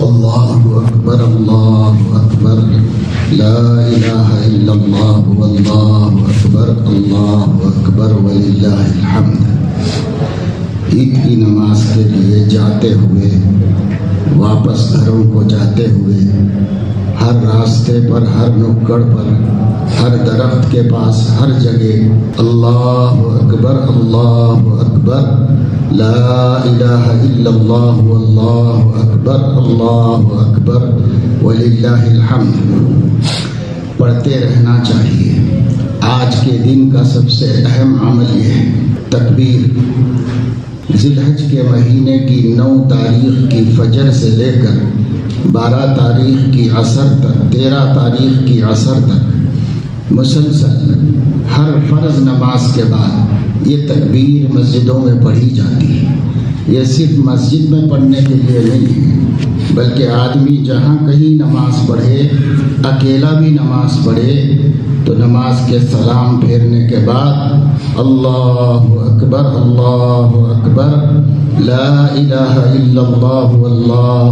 اللہ اکبر لا الہ الا اللہ واللہ اکبر وللہ الحمد۔ عید کی نماز کے لیے جاتے ہوئے، واپس گھروں کو جاتے ہوئے، ہر راستے پر، ہر نکڑ پر، ہر درخت کے پاس، ہر جگہ اللہ اکبر لا الہ الا اللہ واللہ اکبر وللہ الحمد پڑھتے رہنا چاہیے۔ آج کے دن کا سب سے اہم عمل یہ ہے تکبیر۔ ذی الحج کے مہینے کی 9 تاریخ کی فجر سے لے کر 12 تاریخ کی عصر تک، 13 تاریخ کی عصر تک مسلسل ہر فرض نماز کے بعد یہ تکبیر مسجدوں میں پڑھی جاتی ہے۔ یہ صرف مسجد میں پڑھنے کے لیے نہیں ہے، بلکہ آدمی جہاں کہیں نماز پڑھے، اکیلا بھی نماز پڑھے، تو نماز کے سلام پھیرنے کے بعد اللہ اکبر لا الہ الا اللہ واللہ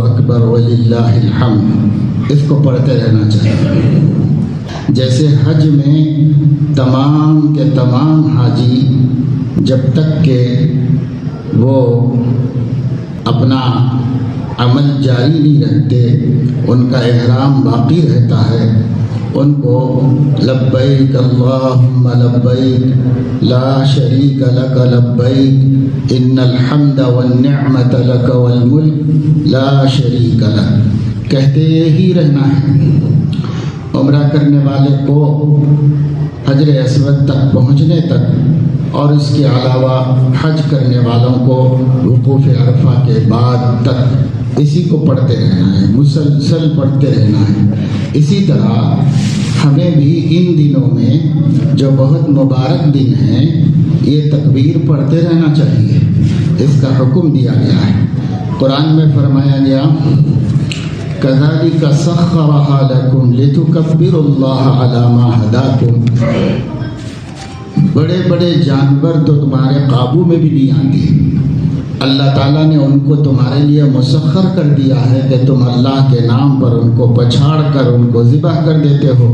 اکبر وللہ الحمد، اس کو پڑھتے رہنا چاہیے۔ جیسے حج میں تمام کے تمام حاجی جب تک کہ وہ اپنا عمل جاری نہیں رکھتے، ان کا احرام باقی رہتا ہے، ان کو لبیک اللہم لبیک لا شریک لک لبیک ان الحمد والنعمت لک والملک لا شریک لک کہتے ہی رہنا ہے۔ عمرہ کرنے والے کو حجر اسود تک پہنچنے تک، اور اس کے علاوہ حج کرنے والوں کو وقوف عرفہ کے بعد تک اسی کو پڑھتے رہنا ہے، مسلسل پڑھتے رہنا ہے۔ اسی طرح ہمیں بھی ان دنوں میں جو بہت مبارک دن ہیں، یہ تکبیر پڑھتے رہنا چاہیے، اس کا حکم دیا گیا ہے۔ قرآن میں فرمایا گیا كَذَلِكَ سَخَّرَهَا لَكُمْ لِتُكَبِّرُوا اللَّهَ عَلَى مَا هَدَاكُمْ۔ بڑے بڑے جانور تو تمہارے قابو میں بھی نہیں آتے، اللہ تعالیٰ نے ان کو تمہارے لیے مسخر کر دیا ہے کہ تم اللہ کے نام پر ان کو پچھاڑ کر ان کو ذبح کر دیتے ہو۔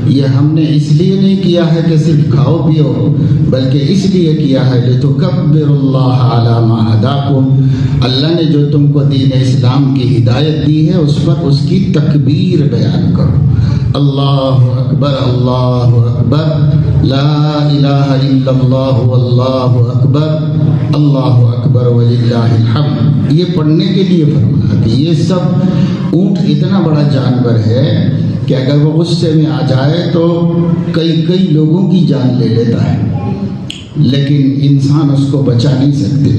یہ ہم نے اس لیے نہیں کیا ہے کہ صرف کھاؤ پیو، بلکہ اس لیے کیا ہے لِتُكَبِّرُوا اللَّهَ عَلَى مَا هَدَاكُمْ، اللہ نے جو تم کو دین اسلام کی ہدایت دی ہے اس پر اس کی تکبیر بیان کرو۔ اللہ اکبر لا الہ الا اللہ واللہ اکبر وللہ الحمد، یہ پڑھنے کے لیے فرمایا کہ یہ سب اونٹ اتنا بڑا جانور ہے کہ اگر وہ غصے میں آ جائے تو کئی لوگوں کی جان لے لیتا ہے، لیکن انسان اس کو بچا نہیں سکتے۔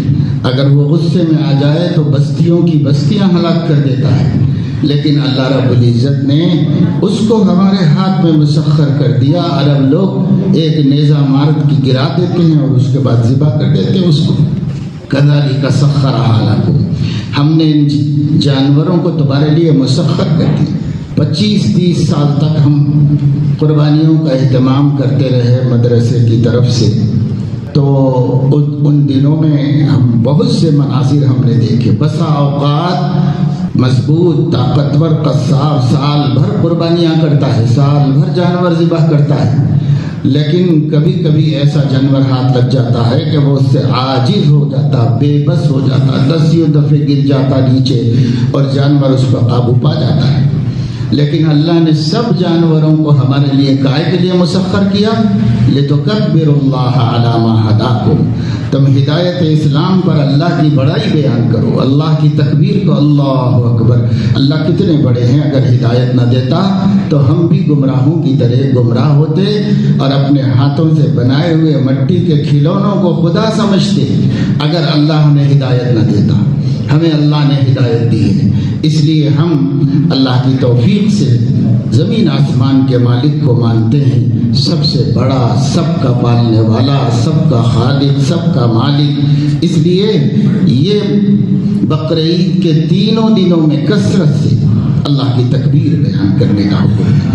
اگر وہ غصے میں آ جائے تو بستیوں کی بستیاں ہلاک کر دیتا ہے، لیکن اللہ رب العزت نے اس کو ہمارے ہاتھ میں مسخر کر دیا۔ عرب لوگ ایک نیزہ مارد کی گرا دیتے ہیں اور اس کے بعد ذبح کر دیتے ہیں اس کو۔ كَذَلِكَ سَخَّرَهَا لَكُمْ، ہم نے ان جانوروں کو تمہارے لیے مسخر کر دیا۔ 25-30 سال تک ہم قربانیوں کا اہتمام کرتے رہے مدرسے کی طرف سے، تو ان دنوں میں ہم بہت سے مناظر ہم نے دیکھے۔ بسا اوقات مضبوط طاقتور قصاب سال بھر قربانیاں کرتا ہے، سال بھر جانور ذبح کرتا ہے، لیکن کبھی کبھی ایسا جانور ہاتھ لگ جاتا ہے کہ وہ اس سے عاجز ہو جاتا، بے بس ہو جاتا، 10 دفعے گر جاتا نیچے اور جانور اس پر قابو پا جاتا ہے۔ لیکن اللہ نے سب جانوروں کو ہمارے لیے کائے کے لیے مسخر کیا، لِتُكَبِّرُوا اللَّهَ عَلَى مَا هَدَاكُمْ، تم ہدایت اسلام پر اللہ کی بڑائی بیان کرو، اللہ کی تکبیر کو اللہ اکبر۔ اللہ کتنے بڑے ہیں، اگر ہدایت نہ دیتا تو ہم بھی گمراہوں کی طرح گمراہ ہوتے اور اپنے ہاتھوں سے بنائے ہوئے مٹی کے کھلونوں کو خدا سمجھتے اگر اللہ ہمیں ہدایت نہ دیتا۔ ہمیں اللہ نے ہدایت دی ہے، اس لیے ہم اللہ کی توفیق سے زمین آسمان کے مالک کو مانتے ہیں، سب سے بڑا، سب کا پالنے والا، سب کا خالق، سب کا مالک۔ اس لیے یہ بقرعید کے 3 دنوں میں کثرت سے اللہ کی تکبیر بیان کرنے کا حکم ہے۔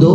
2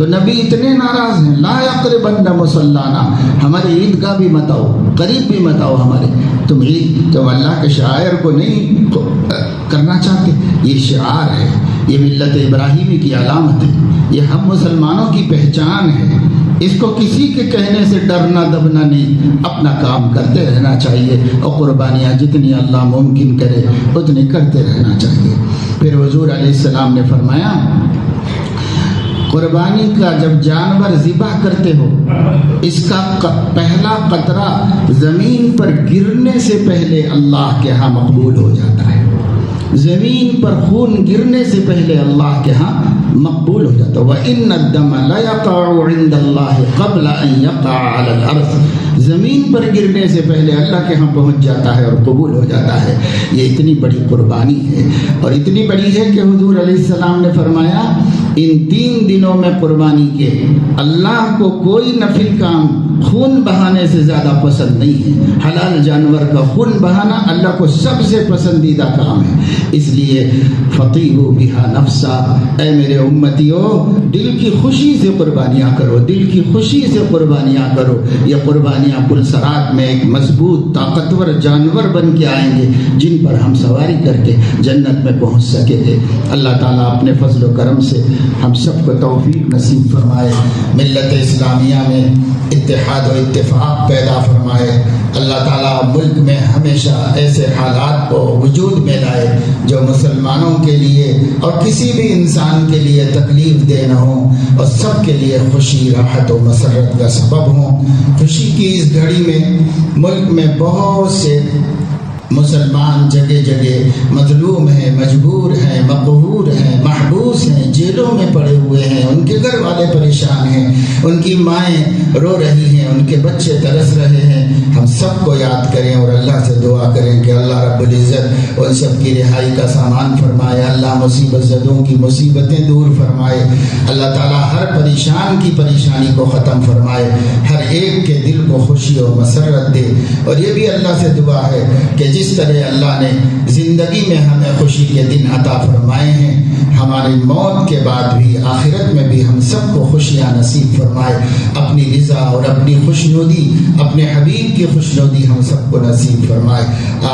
تو نبی اتنے ناراض ہیں، لا یقربن مصلانا، ہمارے عیدگاہ بھی مت آؤ، قریب بھی مت آؤ ہمارے، تم اللہ کے شاعر کو نہیں کرنا چاہتے۔ یہ شعار ہے، یہ ملت ابراہیمی کی علامت ہے، یہ ہم مسلمانوں کی پہچان ہے۔ اس کو کسی کے کہنے سے ڈرنا دبنا نہیں، اپنا کام کرتے رہنا چاہیے، اور قربانیاں جتنی اللہ ممکن کرے اتنی کرتے رہنا چاہیے۔ پھر حضور علیہ السلام نے فرمایا، قربانی کا جب جانور ذبح کرتے ہو، اس کا پہلا قطرہ زمین پر گرنے سے پہلے اللہ کے ہاں مقبول ہو جاتا ہے۔ زمین پر خون گرنے سے پہلے اللہ کے ہاں مقبول ہو جاتا ہے۔ وَإِنَّ الدَّمَ لَيَقَعُ عِنْدَ اللَّهِ قَبْلَ أَنْ يَقَعَ عَلَى الْأَرْضِ، زمین پر گرنے سے پہلے اللہ کے ہاں پہنچ جاتا ہے اور قبول ہو جاتا ہے۔ یہ اتنی بڑی قربانی ہے، اور اتنی بڑی ہے کہ حضور علیہ السلام نے فرمایا، ان 3 دنوں میں قربانی کے اللہ کو کوئی نفل کام خون بہانے سے زیادہ پسند نہیں ہے۔ حلال جانور کا خون بہانا اللہ کو سب سے پسندیدہ کام ہے۔ اس لیے فطیبوا بہا نفسا، اے میرے امتیوں، دل کی خوشی سے قربانیاں کرو، دل کی خوشی سے قربانیاں کرو۔ یہ قربانیاں پلسرات میں ایک مضبوط طاقتور جانور بن کے آئیں گے، جن پر ہم سواری کر کے جنت میں پہنچ سکے تھے۔ اللہ تعالیٰ اپنے فضل و کرم سے ہم سب کو توفیق نصیب فرمائے، ملت اسلامیہ میں اتحاد و اتفاق پیدا فرمائے۔ اللہ تعالیٰ ملک میں ہمیشہ ایسے حالات کو وجود میں لائے جو مسلمانوں کے لیے اور کسی بھی انسان کے لیے تکلیف دہ نہ ہوں، اور سب کے لیے خوشی، راحت و مسرت کا سبب ہوں۔ خوشی کی اس گھڑی میں ملک میں بہت سے مسلمان جگہ جگہ مظلوم ہیں، مجبور ہیں، مقہور ہیں، محبوس ہیں، جیلوں میں پڑے ہوئے ہیں، ان کے گھر والے پریشان ہیں، ان کی مائیں رو رہی ہیں، ان کے بچے ترس رہے ہیں۔ ہم سب کو یاد کریں اور اللہ سے دعا کریں کہ اللہ رب العزت ان سب کی رہائی کا سامان فرمائے، اللہ مصیبت زدوں کی مصیبتیں دور فرمائے، اللہ تعالیٰ ہر پریشان کی پریشانی کو ختم فرمائے، ہر ایک کے دل کو خوشی اور مسرت دے۔ اور یہ بھی اللہ سے دعا ہے کہ جس طرح اللہ نے زندگی میں ہمیں خوشی کے دن عطا فرمائے ہیں، ہماری موت کے بعد بھی، آخرت میں بھی ہم سب کو خوشیاں نصیب فرمائے، اپنی رضا اور اپنی خوشنودی، اپنے حبیب کی خوشنودی ہم سب کو نصیب فرمائے۔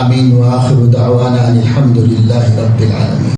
آمین۔ وآخر دعوانا الحمد للہ رب العالمین۔